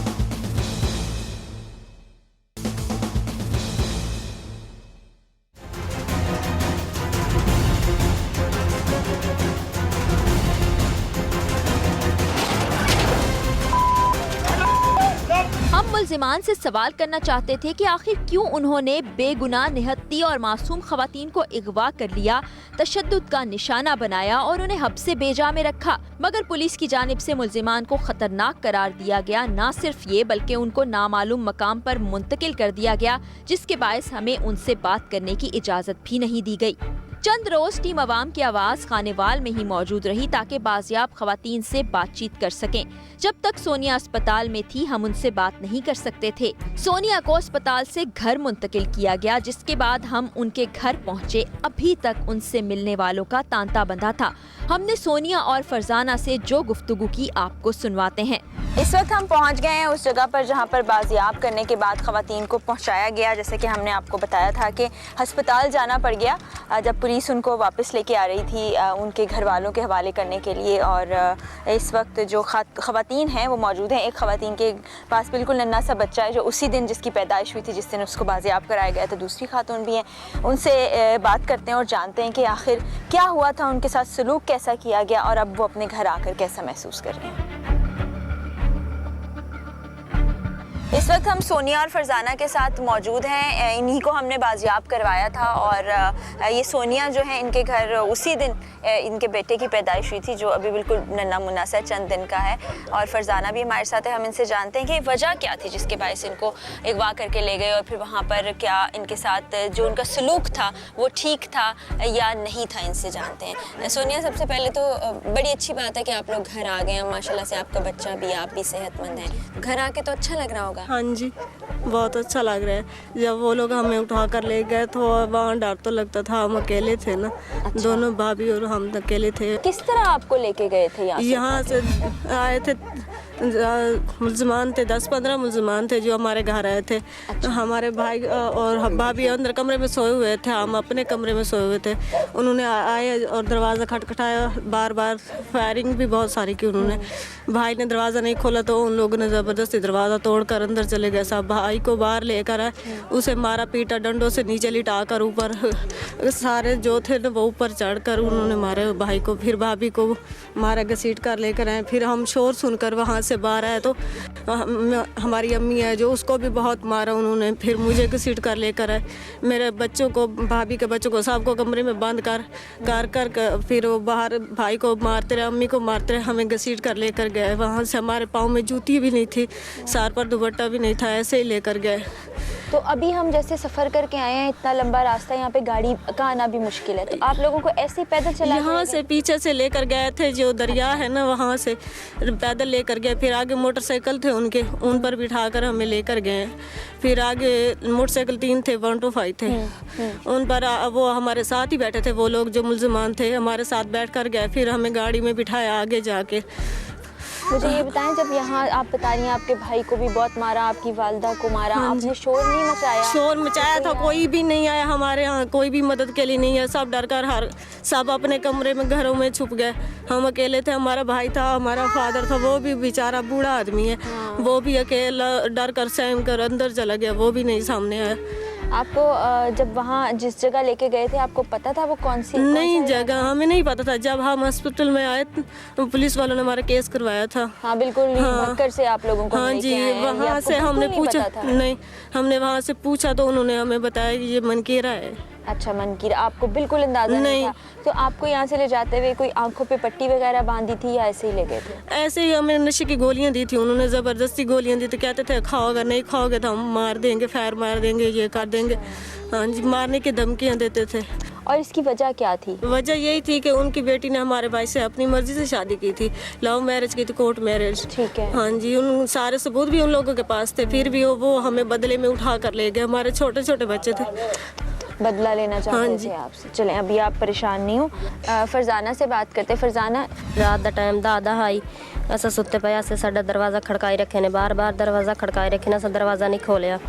मुल्जिमान से सवाल करना चाहते थे कि आखिर क्यों उन्होंने बेगुनाह निहत्ती और मासूम खवातीन को अगवा कर लिया, तशद्दुद का निशाना बनाया और उन्हें हब्से बेजा में रखा। मगर पुलिस की जानिब से मुल्जिमान को खतरनाक करार दिया गया। ना सिर्फ ये बल्कि उनको नामालूम मकाम पर मुंतकिल कर दिया गया, जिसके बायस हमें उनसे बात करने की इजाज़त भी नहीं दी गई। चंद रोज टीम अवाम की आवाज़ खानेवाल में ही मौजूद रही ताकि बाजियाब खवातीन से बातचीत कर सकें। जब तक सोनिया अस्पताल में थी हम उनसे बात नहीं कर सकते थे। सोनिया को अस्पताल से घर मुंतकिल किया गया, जिसके बाद हम उनके घर पहुंचे। अभी तक उनसे मिलने वालों का तांता बंधा था। हमने सोनिया और फरजाना से जो गुफ्तगू की आपको सुनवाते हैं। इस वक्त हम पहुंच गए हैं उस जगह पर जहां पर बाजियाब करने के बाद खवातीन को पहुंचाया गया। जैसे कि हमने आपको बताया था कि अस्पताल जाना पड़ गया जब पुलिस उनको वापस लेके आ रही थी उनके घर वालों के हवाले करने के लिए। और इस वक्त जो खवातीन हैं वो मौजूद हैं। एक खवातीन के पास बिल्कुल नन्हा सा बच्चा है जो उसी दिन जिसकी पैदाइश हुई थी जिस दिन उसको बाजियाब कराया गया था। दूसरी खातून भी हैं, उनसे बात करते हैं और जानते हैं कि आखिर क्या हुआ था, उनके साथ सलूक कैसा किया गया और अब वो अपने घर आकर कैसा महसूस कर रहे हैं। इस वक्त हम सोनिया और फरजाना के साथ मौजूद हैं। इन्हीं को हमने बाजियाब करवाया था और ये सोनिया जो है इनके घर उसी दिन इनके बेटे की पैदाइश हुई थी जो अभी बिल्कुल नन्हा मुन्ना सा चंद दिन का है। और फरजाना भी हमारे साथ है। हम इनसे जानते हैं कि वजह क्या थी जिसके बायस इनको अगवा करके ले गए और फिर वहाँ पर क्या इनके साथ जो उनका सलूक था वो ठीक था या नहीं था। इनसे जानते हैं। सोनिया, सबसे पहले तो बड़ी अच्छी बात है कि आप लोग घर आ गए हैं। माशाल्लाह से आपका बच्चा भी, आप भी सेहतमंद हैं। घर आके तो अच्छा लग रहा होगा। हाँ जी, बहुत अच्छा लग रहा है। जब वो लोग हमें उठा कर ले गए तो वहाँ डर तो लगता था, हम अकेले थे ना। अच्छा। दोनों भाभी और हम अकेले थे। किस तरह आपको लेके गए थे यहाँ से आए थे मुल्जिमान थे, 10-15 मुल्जिमान थे जो हमारे घर आए थे। अच्छा। हमारे भाई और भाभी अंदर कमरे में सोए हुए थे, हम अपने कमरे में सोए हुए थे। उन्होंने आए और दरवाज़ा खटखटाया, बार बार फायरिंग भी बहुत सारी की उन्होंने। भाई ने दरवाज़ा नहीं खोला तो उन लोगों ने ज़बरदस्ती दरवाज़ा तोड़कर अंदर चले गए। सब भाई को बाहर लेकर आए, उसे मारा पीटा, डंडों से नीचे लिटाकर ऊपर सारे जो थे ना वो ऊपर चढ़कर उन्होंने मारे भाई को। फिर भाभी को मारा, घसीट कर लेकर आए। फिर हम शोर सुनकर वहाँ से बाहर आया तो हमारी अम्मी है जो उसको भी बहुत मारा उन्होंने, फिर मुझे घसीट कर लेकर आए, मेरे बच्चों को, भाभी के बच्चों को सबको कमरे में बंद कर फिर वो बाहर भाई को मारते रहे, अम्मी को मारते रहे, हमें घसीट कर लेकर गए। वहाँ से हमारे पाँव में जूती भी नहीं थी, सर पर दुपट्टा भी नहीं था, ऐसे ही लेकर गए। तो अभी हम जैसे सफ़र करके आए हैं, इतना लंबा रास्ता, यहाँ पे गाड़ी का आना भी मुश्किल है, तो आप लोगों को ऐसे ही पैदल चला यहाँ से पीछे से लेकर गए थे, जो दरिया है ना वहाँ से पैदल लेकर गए, फिर आगे मोटरसाइकिल थे उनके, उन पर बिठाकर हमें लेकर गए। फिर आगे मोटरसाइकिल 3 थे, 125 थे, उन पर वो हमारे साथ ही बैठे थे, वो लोग जो मुल्ज़िमान थे हमारे साथ बैठ कर गए, फिर हमें गाड़ी में बिठाया आगे जाके। मुझे ये बताएं, जब यहाँ आप बता रही हैं आपके भाई को भी बहुत मारा, आपकी वालिदा को मारा, आपने शोर नहीं मचाया? शोर मचाया था, कोई भी नहीं आया हमारे यहाँ, कोई भी मदद के लिए नहीं है, सब डर कर सब अपने कमरे में घरों में छुप गए। हम अकेले थे, हमारा भाई था, हमारा फादर था, वो भी बेचारा बूढ़ा आदमी है, वो भी अकेला डर कर सहम कर अंदर चला गया, वो भी नहीं सामने आया। आपको जब वहाँ जिस जगह लेके गए थे आपको पता था वो कौन सी जगह? हमें नहीं पता था, जब हम हॉस्पिटल में आए तो पुलिस वालों ने हमारा केस करवाया था। हाँ बिल्कुल, भक्कर से आप लोगों को हाँ जी, वहाँ से हमने पूछा, नहीं हमने वहाँ से पूछा तो उन्होंने हमें बताया कि ये मनकेरा है। अच्छा, मनकीर, आपको बिल्कुल अंदाजा नहीं था? तो आपको यहाँ से ले जाते हुए कोई आंखों पे पट्टी वगैरह बांधी थी या ऐसे ही ले गए थे? ऐसे ही हमें नशे की गोलियाँ दी थी उन्होंने, ज़बरदस्ती गोलियाँ दी थी, कहते थे खाओगे, नहीं खाओगे तो हम मार देंगे, फायर मार देंगे, ये कर देंगे। हाँ जी, मारने की धमकियाँ देते थे। और इसकी वजह क्या थी? वजह यही थी कि उनकी बेटी ने हमारे भाई से अपनी मर्जी से शादी की थी, लव मैरिज की थी, कोर्ट मैरिज। ठीक है। हाँ जी, उन सारे सबूत भी उन लोगों के पास थे, फिर भी वो हमें बदले में उठा कर ले गए, हमारे छोटे छोटे बच्चे थे, बदला लेना चाहते थे आपसे। चलें, अभी आप परेशान नहीं हो, फरजाना से बात करते। फरजाना, रात का टाइम दादा आई, असा सुते पे अस साडा दरवाज़ा खड़काई रखे ने, बार बार दरवाज़ा खड़काई रखे ने, असा दरवाज़ा नहीं खोलिया,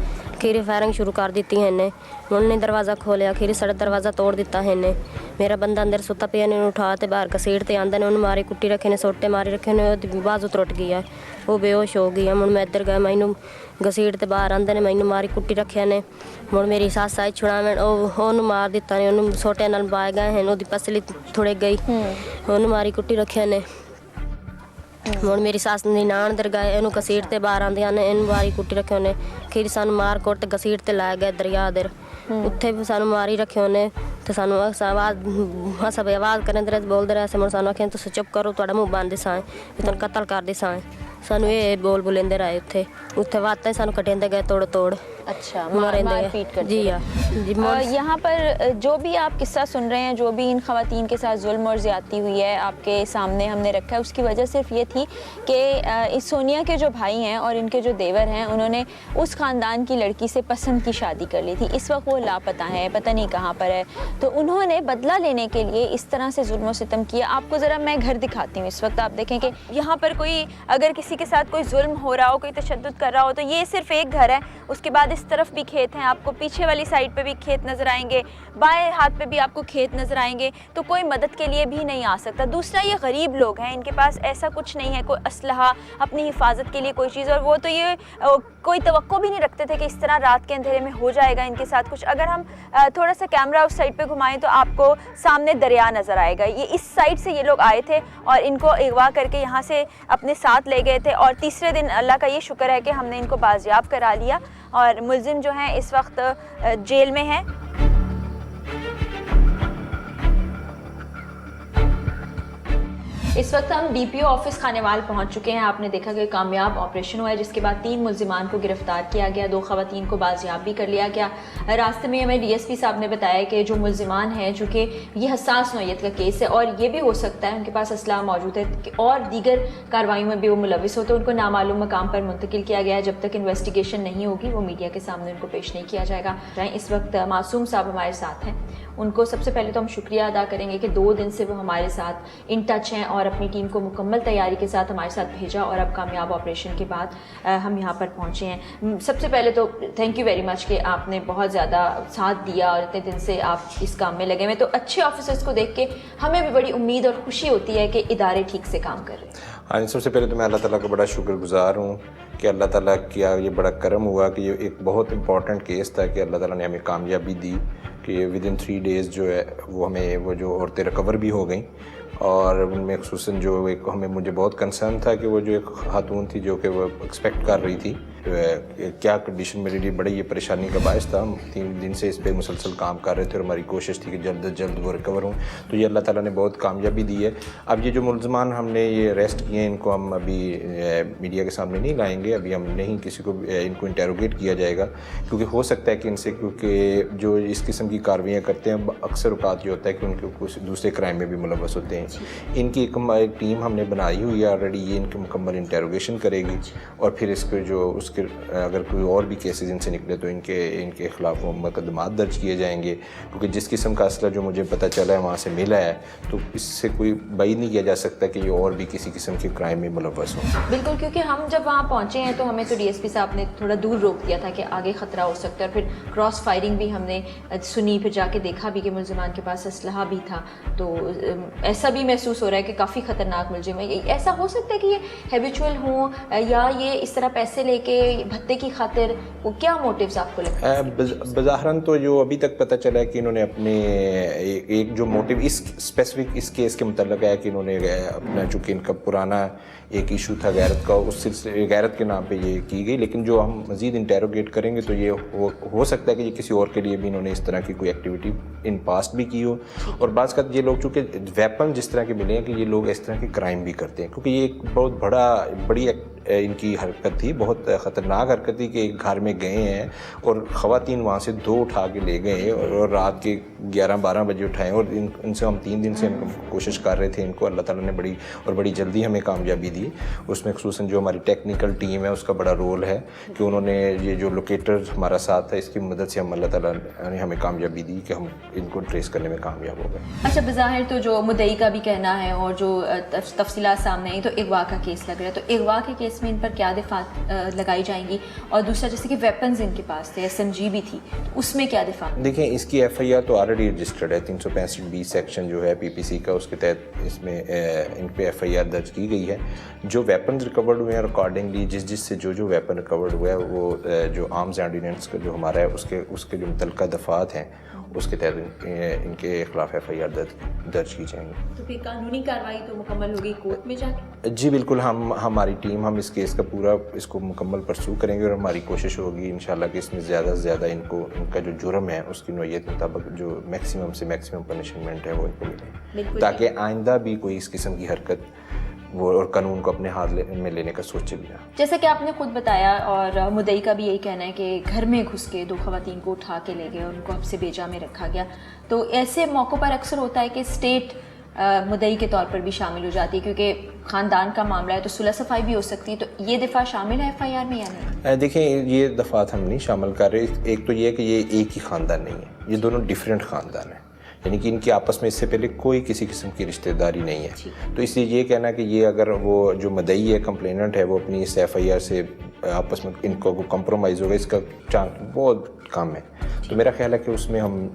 खीरी फायरिंग शुरू कर दी है इन्हें, उन्होंने दरवाज़ा खोलिया, खीरी साडा दरवाज़ा तोड़ दिता है इन्हें। मेरा बंदा अंदर सुता पे ने उठा ते बाहर घसीट ते आंदे ने, उन्हें मारी कुट्टी रखे ने, सोटे मारी रखे ने, बाजू त्रुट गया, वो बेहोश हो गई। मुड़ मैं इधर गया, मैनू घसीट ते बाहर आंदे ने, मैनू मारी कुट्टी रखे ने। मुड़ मेरी सस आई छुड़ावन, ओनू मार दिता ने, उन्होंने सोटे नाल बाए गए हैं, ओदी पसली थोड़े गई, ओनू मारी कुट्टी रखे ने। मुड़ मेरी सस ने नान अंदर गए, इनू घसीट ते बाहर आंदियां ने, इन मारी कुट्टी रखे उन्हें, खीर सानू मार कुट घसीट ते लै गए दरिया दर, उत्थे भी सानू मारी रखे उन्हें, तो सानू आवाज़ करने दे बोलते रहे, मुड़ सानू आखे तुसीं चुप करो, तुहाडा मूँह बंद साए, तुहानू कतल कर दे साए, सानू ये बोल बुलेंदे रहे, उत्थे वाता सानू कटेंदे गए तोड़। अच्छा, मारपीट करते? जी हाँ जी। यहाँ पर जो भी आप किस्सा सुन रहे हैं, जो भी इन ख़वातीन के साथ जुल्म और ज़्यादती हुई है आपके सामने हमने रखा है, उसकी वजह सिर्फ ये थी कि इस सोनिया के जो भाई हैं और इनके जो देवर हैं, उन्होंने उस ख़ानदान की लड़की से पसंद की शादी कर ली थी। इस वक्त वो लापता है, पता नहीं कहाँ पर है, तो उन्होंने बदला लेने के लिए इस तरह से जुल्म सितम किया। आपको ज़रा मैं घर दिखाती हूँ। इस वक्त आप देखें कि यहाँ पर कोई अगर किसी के साथ कोई जुल्म हो रहा हो, कोई तशद्दुद कर रहा हो, तो ये सिर्फ एक घर है, उसके बाद इस तरफ भी खेत हैं, आपको पीछे वाली साइड पे भी खेत नज़र आएंगे, बाएं हाथ पे भी आपको खेत नज़र आएंगे, तो कोई मदद के लिए भी नहीं आ सकता। दूसरा, ये गरीब लोग हैं, इनके पास ऐसा कुछ नहीं है, कोई असलहा, अपनी हिफाजत के लिए कोई चीज़, और वो तो ये कोई तवक्को भी नहीं रखते थे कि इस तरह रात के अंधेरे में हो जाएगा इनके साथ कुछ। अगर हम थोड़ा सा कैमरा उस साइड पे घुमाएं तो आपको सामने दरिया नज़र आएगा। ये इस साइड से ये लोग आए थे और इनको अगवा करके यहाँ से अपने साथ ले गए थे, और तीसरे दिन अल्लाह का ये शुक्र है कि हमने इनको बाजियाब करा लिया, और मुल्ज़िम जो हैं इस वक्त जेल में हैं। इस वक्त हम डीपीओ ऑफिस खानेवाल पहुंच चुके हैं। आपने देखा कि कामयाब ऑपरेशन हुआ है, जिसके बाद 3 मुल्जिमान को गिरफ्तार किया गया, 2 खवातीन को बाजियाब भी कर लिया गया। रास्ते में हमें डीएसपी साहब ने बताया कि जो मुल्जिमान हैं, चूँकि ये हसास नौयत का केस है और ये भी हो सकता है उनके पास असलाह मौजूद है और दीगर कार्रवाइयों में भी वो मुलविस होते, उनको नामालूम मकाम पर मुंतकिल किया गया है। जब तक इन्वेस्टिगेशन नहीं होगी वो मीडिया के सामने उनको पेश नहीं किया जाएगा। इस वक्त मासूम साहब हमारे साथ हैं, उनको सबसे पहले तो हम शुक्रिया अदा करेंगे कि 2 दिन से वो हमारे साथ इन टच हैं और अपनी टीम को मुकम्मल तैयारी के साथ हमारे साथ भेजा, और अब कामयाब ऑपरेशन के बाद हम यहाँ पर पहुँचे हैं। सबसे पहले तो थैंक यू वेरी मच कि आपने बहुत ज़्यादा साथ दिया और इतने दिन से आप इस काम में लगे हुए। तो अच्छे ऑफिसर्स को देख के हमें भी बड़ी उम्मीद और खुशी होती है कि इदारे ठीक से काम कर रहे हैं। हाँ, सबसे पहले तो मैं अल्लाह ताला का बड़ा शुक्रगुजार हूँ कि अल्लाह ताला का ये बड़ा करम हुआ कि ये एक बहुत इंपॉर्टेंट केस था कि अल्लाह ताला ने हमें कामयाबी दी कि विद इन 3 डेज़ जो है वो हमें वो जो औरतें रिकवर भी हो गई और उनमें खुसूसन जो एक मुझे बहुत कंसर्न था कि वो जो एक खातून थी जो कि वो एक्सपेक्ट कर रही थी, क्या कंडीशन मेरे लिए बड़ी ये परेशानी का बायस था। हम 3 दिन से इस पे मुसलसल काम कर रहे थे और हमारी कोशिश थी कि जल्द से जल्द वो रिकवर हों, तो ये अल्लाह ताला ने बहुत कामयाबी दी है। अब ये जो मुलजमान हमने ये अरेस्ट किए हैं, इनको हम अभी मीडिया के सामने नहीं लाएंगे, अभी हम नहीं किसी को इनको इंटेरोगेट किया जाएगा, क्योंकि हो सकता है कि इनसे, क्योंकि जो इस किस्म की कार्रवाइयाँ करते हैं अक्सर औकात ये होता है कि उनके कुछ दूसरे क्राइम में भी मुलव्वस होते हैं। इनकी एक टीम हमने बनाई हुई है ऑलरेडी, ये इनकी मुकम्मल इंटेरोगेशन करेगी और फिर इसके जो उसके अगर कोई और भी केसेस इनसे निकले तो इनके खिलाफ मुकदमात दर्ज किए जाएंगे, क्योंकि जिस किस्म का असला जो मुझे पता चला है वहाँ से मिला है, तो इससे कोई बाइद नहीं किया जा सकता कि ये और भी किसी किस्म के क्राइम में मुलव्वस हो। बिल्कुल, क्योंकि हम जब वहाँ पहुँचे हैं तो हमें तो डीएसपी साहब ने थोड़ा दूर रोक दिया था कि आगे ख़तरा हो सकता है, और फिर क्रॉस फायरिंग भी हमने सुनी, फिर जाके देखा भी कि मुलजमान के पास असलहा भी था, तो ऐसा भी महसूस हो रहा है कि काफ़ी ख़तरनाक मुलजिम है। ऐसा हो सकता है कि ये हैबिचुअल हों या ये इस तरह पैसे लेके भत्ते की खातिर, वो क्या मोटिव्स आपको लगता है? बज़ाहरन तो जो अभी तक पता चला है कि इन्होंने अपने एक जो मोटिव इस स्पेसिफिक इस केस के मुतल्लिक़ है कि इन्होंने अपना, चूँकि इनका पुराना एक इशू था गैरत का, उस सिलसिले गैरत के नाम पे ये की गई, लेकिन जो हम मज़ीद इंटेरोगेट करेंगे तो ये हो सकता है कि ये किसी और के लिए भी इन्होंने इस तरह की कोई एक्टिविटी इन पास्ट भी की हो। और बाज़ का ये लोग चूँकि वेपन जिस तरह के मिले हैं कि ये लोग इस तरह के क्राइम भी करते हैं, क्योंकि ये एक बहुत बड़ी इनकी हरकत थी, बहुत ख़तरनाक हरकत थी कि एक घर में गए हैं और ख़वातीन वहाँ से 2 उठा के ले गए और रात के 11-12 बजे उठाएँ, और इनसे हम 3 दिन से कोशिश कर रहे थे। इनको अल्लाह ताला ने बड़ी जल्दी हमें कामयाबी दी। उसमें खुसूसन जो हमारी टेक्निकल टीम है उसका बड़ा रोल है कि उन्होंने ये जो लोकेटर हमारा साथ है इसकी मदद से हम अल्लाह ताला ने हमें कामयाबी दी कि हम इनको ट्रेस करने में कामयाब हो गए। अच्छा, बज़ाहिर तो जो मुद्दई का भी कहना है और जो तफसीलात सामने आई, तो अगवा का केस लग रहा है, तो अगवा के केस में इन पर क्या दिफा लगाई जाएंगी? और दूसरा, जैसे कि वेपन्स इनके पास थे, SMG भी थी, तो उसमें क्या दिफा? देखें, इसकी FIR तो ऑलरेडी रजिस्टर्ड है, 365B सेक्शन जो है PPC का, उसके तहत इसमें इन पे FIR दर्ज की गई है। जो वेपन्स रिकवर्ड हुए हैं अकॉर्डिंगली जिससे जो वेपन रिकवर्ड हुआ है वो जो आर्म्स एंड ऑर्डिनेंस का जो हमारा है उसके जो मुतल्लिका दफ़ात हैं उसके तहत इनके खिलाफ FIR दर्ज की जाएंगी। तो फिर कानूनी कार्रवाई तो मुकम्मल होगी कोर्ट में जाके? जी बिल्कुल, हमारी टीम हम इस केस का पूरा इसको मुकम्मल परसू करेंगे और हमारी कोशिश होगी इंशाल्लाह कि इसमें ज़्यादा से ज़्यादा इनका जो जुर्म है उसकी नौयत मुताबिक जो मैक्सिमम से मैक्सिमम पनिशमेंट है वो इनको मिले, ताकि आइंदा भी कोई इस किस्म की हरकत वो और कानून को अपने हाथ में लेने का सोचे भी ना। जैसा कि आपने खुद बताया और मुद्दई का भी यही कहना है कि घर में घुस के 2 खवातीन को उठा के ले गए और उनको हब्से बेजा में रखा गया, तो ऐसे मौक़ों पर अक्सर होता है कि स्टेट मुद्दई के तौर पर भी शामिल हो जाती है, क्योंकि ख़ानदान का मामला है तो सुलह सफाई भी हो सकती है, तो ये दफ़ा शामिल है FIR में या नहीं? देखें, ये दफ़ात हम नहीं शामिल कर रहे। एक तो ये है कि ये एक ही ख़ानदान नहीं है, ये दोनों डिफरेंट ख़ानदान है, यानी कि इनकी आपस में इससे पहले कोई किसी किस्म की रिश्तेदारी नहीं है। तो इसलिए ये कहना कि ये अगर वो जो मुद्दई है, कंप्लेनेंट है, वो अपनी इस FIR से आपस में इनको कंप्रोमाइज़ होगा, इसका चांस बहुत कम है। तो मेरा ख्याल है कि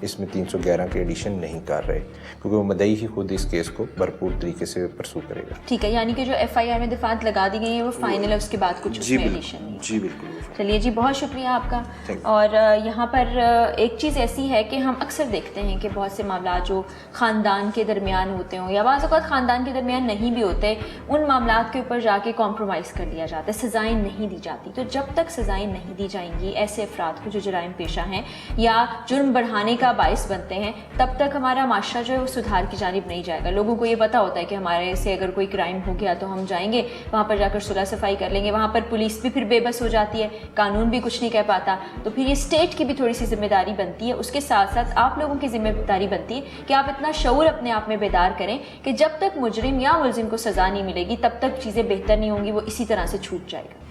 इसमें 311 के एडिशन नहीं कर रहे, क्योंकि वो मुद्दई ही खुद इस केस को भरपूर तरीके से परसू करेगा। ठीक है, यानी कि जो FIR में दफात लगा दी गई है वो फाइनल है, उसके बाद कुछ उसमें एडिशन नहीं? जी बिल्कुल। चलिए जी, बहुत शुक्रिया आपका। और यहाँ पर एक चीज़ ऐसी है कि हम अक्सर देखते हैं कि बहुत से मामला जो ख़ानदान के दरमियान होते हों या बाज़ औक़ात ख़ानदान के दरमियान नहीं भी होते, उन मामलात के ऊपर जाके कॉम्प्रोमाइज़ कर लिया जाता है, सज़ाएँ नहीं दी जाती। तो जब तक सज़ाएँ नहीं दी जाएंगी ऐसे अफराद को जो जराइम पेशा हैं या जुर्म बढ़ाने का बाइस बनते हैं, तब तक हमारा माशरा जो है वो सुधार की जानिब नहीं जाएगा। लोगों को ये पता होता है कि हमारे से अगर कोई क्राइम हो गया तो हम जाएंगे वहाँ पर जाकर सुलह सफाई कर लेंगे, वहाँ पर पुलिस भी फिर बेबस हो जाती है, कानून भी कुछ नहीं कह पाता। तो फिर ये स्टेट की भी थोड़ी सी जिम्मेदारी बनती है, उसके साथ साथ आप लोगों की जिम्मेदारी बनती है कि आप इतना शऊर अपने आप में बेदार करें कि जब तक मुजरिम या मुलजिम को सज़ा नहीं मिलेगी तब तक चीज़ें बेहतर नहीं होंगी, वो इसी तरह से छूट जाएगा।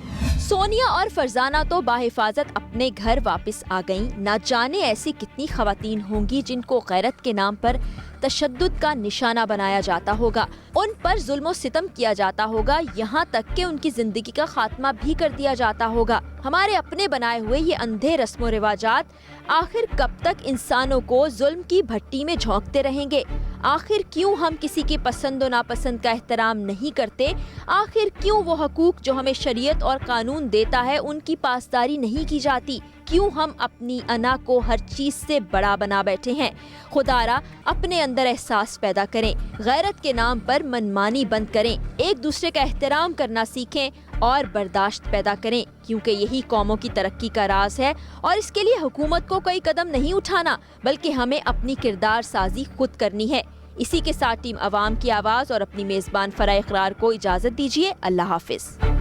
सोनिया और फरजाना तो बाहिफाजत अपने घर वापस आ गईं। न जाने ऐसी कितनी खवातीन होंगी जिनको गैरत के नाम पर तशद्दुद का निशाना बनाया जाता होगा, उन पर जुल्म सितम किया जाता होगा, यहाँ तक कि उनकी जिंदगी का खात्मा भी कर दिया जाता होगा। हमारे अपने बनाए हुए ये अंधे रस्म रिवाजात आखिर कब तक इंसानों को जुल्म की भट्टी में झोंकते रहेंगे? आखिर क्यों हम किसी की पसंद और नापसंद का एहतराम नहीं करते? आखिर क्यों वो हकूक जो हमें शरीयत और कानून देता है उनकी पासदारी नहीं की जाती? क्यों हम अपनी अना को हर चीज से बड़ा बना बैठे हैं? खुदारा अपने अंदर एहसास पैदा करें, गैरत के नाम पर मनमानी बंद करें, एक दूसरे का एहतराम करना सीखें और बर्दाश्त पैदा करें, क्योंकि यही कौमों की तरक्की का राज है। और इसके लिए हुकूमत को कोई कदम नहीं उठाना, बल्कि हमें अपनी किरदार साजी खुद करनी है। इसी के साथ टीम अवाम की आवाज़ और अपनी मेज़बान फराह इकरार को इजाज़त दीजिए। अल्लाह हाफिज़।